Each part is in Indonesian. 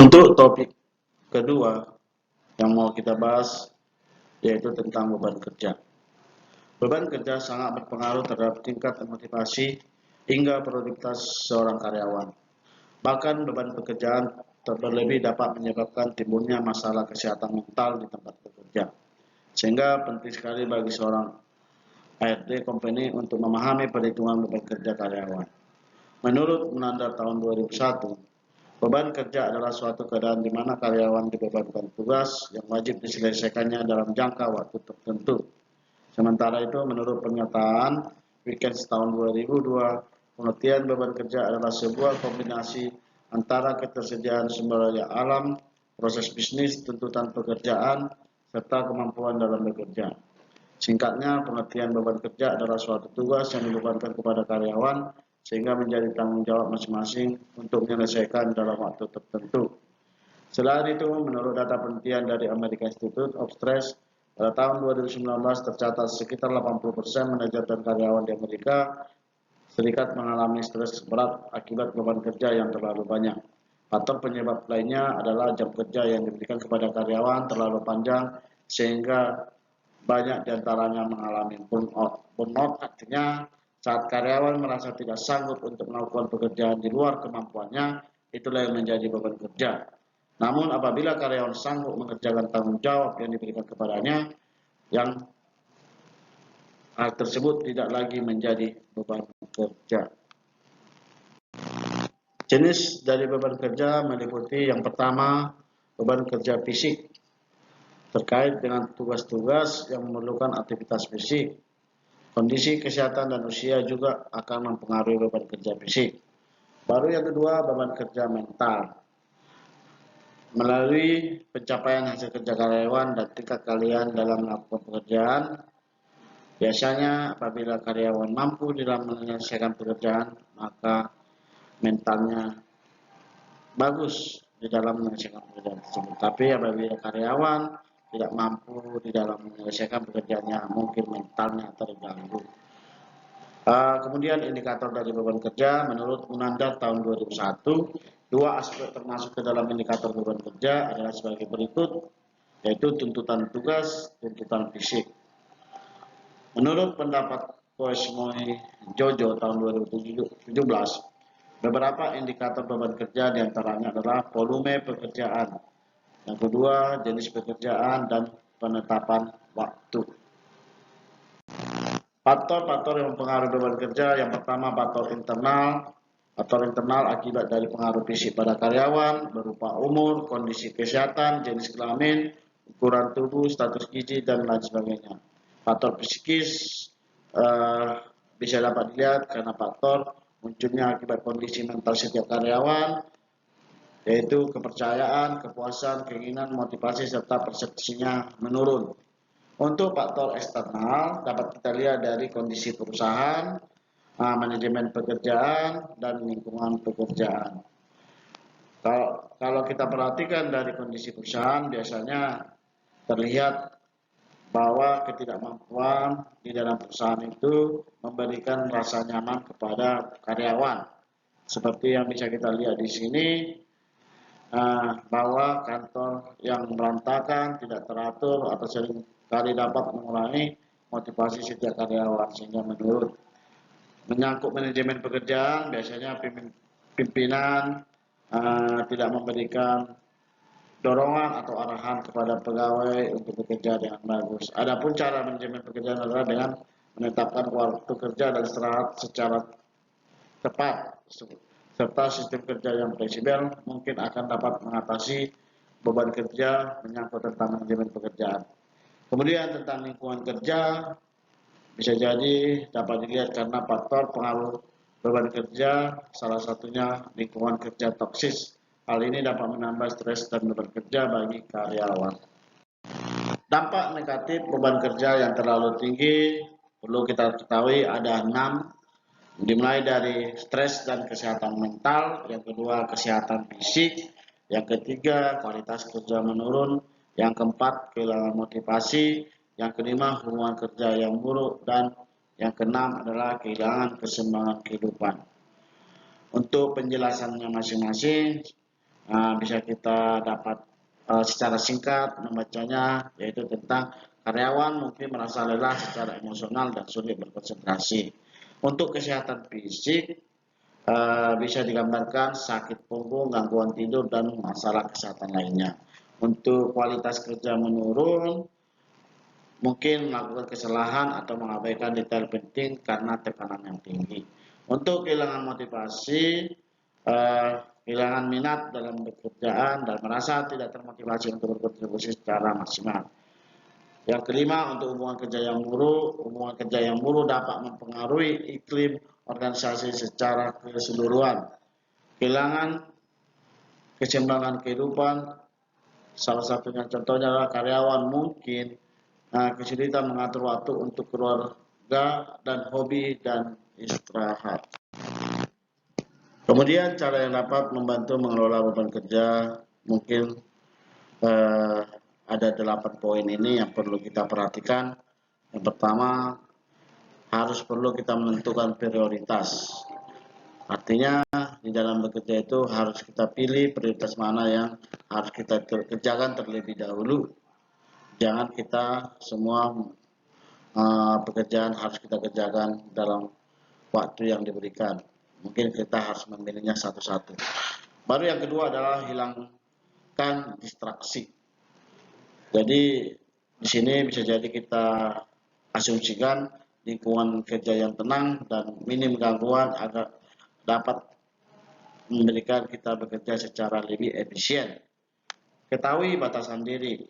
Untuk topik kedua yang mau kita bahas yaitu tentang beban kerja. Beban kerja sangat berpengaruh terhadap tingkat motivasi hingga produktivitas seorang karyawan. Bahkan beban pekerjaan berlebih dapat menyebabkan timbulnya masalah kesehatan mental di tempat bekerja. Sehingga penting sekali bagi seorang HRD company untuk memahami perhitungan beban kerja karyawan. Menurut Menanda tahun 2001, beban kerja adalah suatu keadaan di mana karyawan dibebankan tugas yang wajib diselesaikannya dalam jangka waktu tertentu. Sementara itu, menurut pernyataan Weekends tahun 2002, pengertian beban kerja adalah sebuah kombinasi antara ketersediaan sumber daya alam, proses bisnis, tuntutan pekerjaan, serta kemampuan dalam bekerja. Singkatnya, pengertian beban kerja adalah suatu tugas yang dibebankan kepada karyawan sehingga menjadi tanggung jawab masing-masing untuk menyelesaikan dalam waktu tertentu. Selain itu, menurut data penelitian dari American Institute of Stress, pada tahun 2019 tercatat sekitar 80% manajer dan karyawan di Amerika Serikat mengalami stres berat akibat beban kerja yang terlalu banyak. Faktor penyebab lainnya adalah jam kerja yang diberikan kepada karyawan terlalu panjang sehingga banyak diantaranya mengalami burnout. Burnout artinya saat karyawan merasa tidak sanggup untuk melakukan pekerjaan di luar kemampuannya, itulah yang menjadi beban kerja. Namun apabila karyawan sanggup mengerjakan tanggung jawab yang diberikan kepadanya, yang hal tersebut tidak lagi menjadi beban kerja. Jenis dari beban kerja meliputi yang pertama, beban kerja fisik terkait dengan tugas-tugas yang memerlukan aktivitas fisik. Kondisi kesehatan dan usia juga akan mempengaruhi beban kerja fisik. Baru yang kedua, beban kerja mental. Melalui pencapaian hasil kerja karyawan dan tingkat kalian dalam melakukan pekerjaan, biasanya apabila karyawan mampu dalam menyelesaikan pekerjaan, maka mentalnya bagus di dalam menyelesaikan pekerjaan tersebut. Tapi apabila karyawan tidak mampu di dalam menyelesaikan pekerjaannya, mungkin mentalnya terganggu. Kemudian indikator dari beban kerja menurut Munandar tahun 2001, dua aspek termasuk ke dalam indikator beban kerja adalah sebagai berikut, yaitu tuntutan tugas, tuntutan fisik. Menurut pendapat Koesmoy Jojo tahun 2017, beberapa indikator beban kerja diantaranya adalah volume pekerjaan, yang kedua jenis pekerjaan, dan penetapan waktu. Faktor-faktor yang mempengaruhi beban kerja, yang pertama faktor internal. Faktor internal akibat dari pengaruh fisik pada karyawan berupa umur, kondisi kesehatan, jenis kelamin, ukuran tubuh, status gizi, dan lain sebagainya. Faktor psikis bisa dapat dilihat karena faktor munculnya akibat kondisi mental setiap karyawan, yaitu kepercayaan, kepuasan, keinginan, motivasi, serta persepsinya menurun. Untuk faktor eksternal dapat kita lihat dari kondisi perusahaan, manajemen pekerjaan, dan lingkungan pekerjaan. Kalau kita perhatikan dari kondisi perusahaan, biasanya terlihat bahwa ketidakmampuan di dalam perusahaan itu memberikan rasa nyaman kepada karyawan. Seperti yang bisa kita lihat di sini, bahwa kantor yang berantakan, tidak teratur, atau sering kali dapat mengurangi motivasi setiap karyawan sehingga menurun. Menyangkut manajemen pekerjaan, biasanya pimpinan tidak memberikan dorongan atau arahan kepada pegawai untuk bekerja dengan bagus. Adapun cara manajemen pekerjaan adalah dengan menetapkan waktu kerja dan istirahat secara tepat, serta sistem kerja yang fleksibel mungkin akan dapat mengatasi beban kerja menyangkut tentang manajemen pekerjaan. Kemudian tentang lingkungan kerja, bisa jadi dapat dilihat karena faktor pengaruh beban kerja, salah satunya lingkungan kerja toksis. Hal ini dapat menambah stres dan beban kerja bagi karyawan. Dampak negatif beban kerja yang terlalu tinggi, perlu kita ketahui ada 6, dimulai dari stres dan kesehatan mental, yang kedua kesehatan fisik, yang ketiga kualitas kerja menurun, yang keempat kehilangan motivasi, yang kelima hubungan kerja yang buruk, dan yang keenam adalah kehilangan keseimbangan kehidupan. Untuk penjelasannya masing-masing, bisa kita dapat secara singkat membacanya, yaitu tentang karyawan mungkin merasa lelah secara emosional dan sulit berkonsentrasi. Untuk kesehatan fisik bisa digambarkan sakit punggung, gangguan tidur, dan masalah kesehatan lainnya. Untuk kualitas kerja menurun, mungkin melakukan kesalahan atau mengabaikan detail penting karena tekanan yang tinggi. Untuk kehilangan motivasi, kehilangan minat dalam pekerjaan dan merasa tidak termotivasi untuk berkontribusi secara maksimal. Yang kelima, untuk hubungan kerja yang buruk dapat mempengaruhi iklim organisasi secara keseluruhan. Kehilangan keseimbangan kehidupan, salah satunya contohnya adalah karyawan mungkin kesulitan mengatur waktu untuk keluarga dan hobi dan istirahat. Kemudian cara yang dapat membantu mengelola beban kerja, mungkin ada 8 poin ini yang perlu kita perhatikan. Yang pertama, perlu kita menentukan prioritas. Artinya di dalam bekerja itu harus kita pilih prioritas mana yang harus kita kerjakan terlebih dahulu. Jangan kita semua pekerjaan harus kita kerjakan dalam waktu yang diberikan. Mungkin kita harus memilihnya satu-satu. Baru yang kedua adalah hilangkan distraksi. Jadi di sini bisa jadi kita asumsikan lingkungan kerja yang tenang dan minim gangguan agar dapat memberikan kita bekerja secara lebih efisien. Ketahui batasan diri.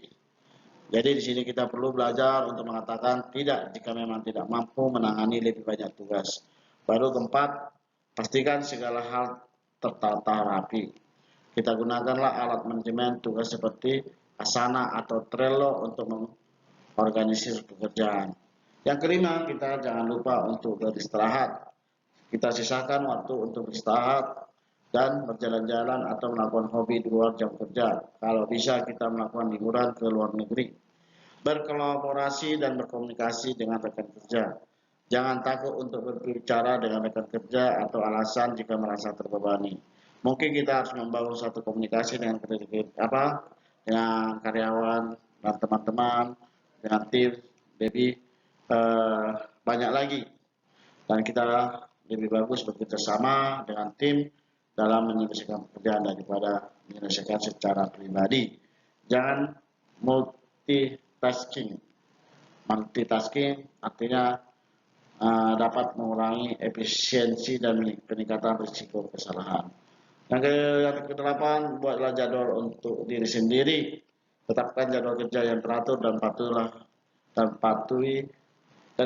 Jadi di sini kita perlu belajar untuk mengatakan tidak jika memang tidak mampu menangani lebih banyak tugas. Baru keempat, pastikan segala hal tertata rapi. Kita gunakanlah alat manajemen tugas seperti Asana atau Trello untuk mengorganisir pekerjaan. Yang kelima, kita jangan lupa untuk beristirahat. Kita sisakan waktu untuk beristirahat dan berjalan-jalan atau melakukan hobi di luar jam kerja. Kalau bisa kita melakukan liburan ke luar negeri. Berkolaborasi dan berkomunikasi dengan rekan kerja. Jangan takut untuk berbicara dengan rekan kerja atau alasan jika merasa terbebani. Mungkin kita harus membangun satu komunikasi dengan karyawan dan teman-teman, dengan tim, jadi banyak lagi. Dan kita lebih bagus bekerjasama dengan tim dalam menyelesaikan pekerjaan daripada menyelesaikan secara pribadi. Jangan multitasking. Multitasking artinya dapat mengurangi efisiensi dan peningkatan risiko kesalahan. Yang kedelapan, buatlah jadwal untuk diri sendiri. Tetapkan jadwal kerja yang teratur dan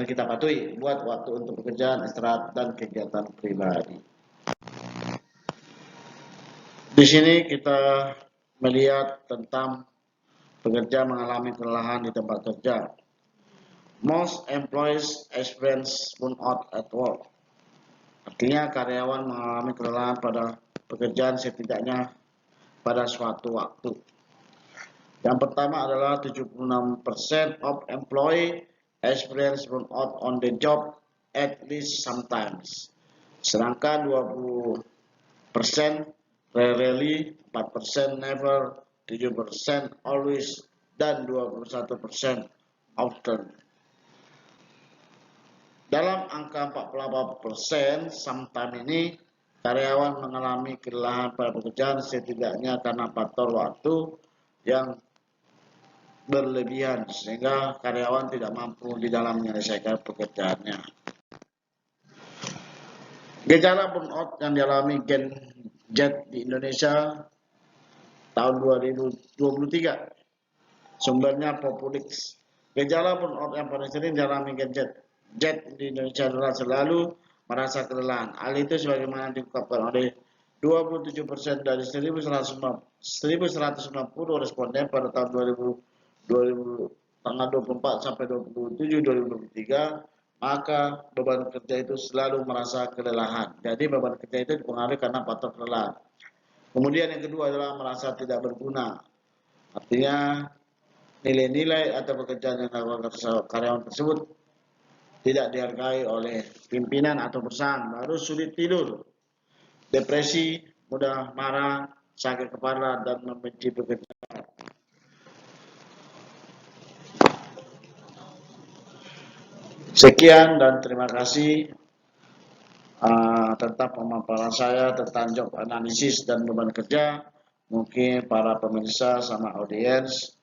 kita patuhi. Buat waktu untuk pekerjaan, istirahat, dan kegiatan pribadi. Di sini kita melihat tentang pekerja mengalami kelelahan di tempat kerja. Most employees experience burnout at work. Artinya karyawan mengalami kelelahan pada pekerjaan setidaknya pada suatu waktu. Yang pertama adalah 76% of employee experience burnout on the job at least sometimes. Sedangkan 20% rarely, 4% never, 7% always, dan 21% often. Dalam angka 48% sometimes ini, karyawan mengalami kelelahan pada pekerjaan setidaknya karena faktor waktu yang berlebihan sehingga karyawan tidak mampu di dalam menyelesaikan pekerjaannya. Gejala burnout yang dialami Gen Z di Indonesia tahun 2023. Sumbernya Populix. Gejala burnout yang paling sering dialami Gen Z di Indonesia adalah selalu merasa kelelahan. Hal itu sebagaimana diungkapkan oleh 27% dari 1.190 responden pada tahun 24 sampai 27 2023, maka beban kerja itu selalu merasa kelelahan. Jadi beban kerja itu dipengaruhi karena faktor kelelahan. Kemudian yang kedua adalah merasa tidak berguna. Artinya nilai-nilai atau pekerjaan yang dilakukan karyawan tersebut tidak dihargai oleh pimpinan atau perusahaan. Baru sulit tidur, depresi, mudah marah, sakit kepala, dan membenci bekerja. Sekian dan terima kasih tentang pemaparan saya tentang job analisis dan beban kerja. Mungkin para pemirsa sama audiens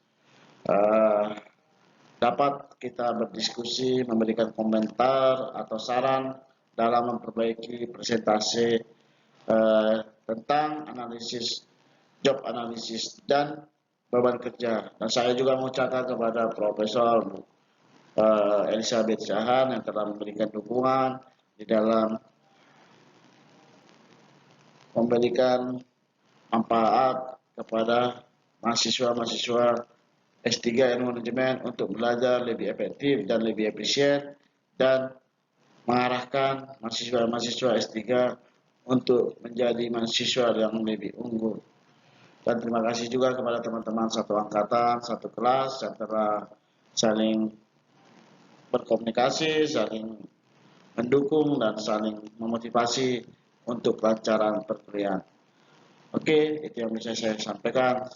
dapat kita berdiskusi, memberikan komentar atau saran dalam memperbaiki presentasi tentang analisis, job analisis dan beban kerja. Dan saya juga mengucapkan kepada Profesor Elizabeth Syahan yang telah memberikan dukungan di dalam memberikan manfaat kepada mahasiswa-mahasiswa S3 Ilmu Manajemen untuk belajar lebih efektif dan lebih efisien, dan mengarahkan mahasiswa-mahasiswa S3 untuk menjadi mahasiswa yang lebih unggul. Dan terima kasih juga kepada teman-teman satu angkatan, satu kelas yang telah saling berkomunikasi, saling mendukung, dan saling memotivasi untuk kelancaran perkuliahan. Oke, itu yang bisa saya sampaikan.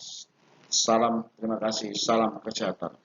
Salam, terima kasih, salam kesehatan.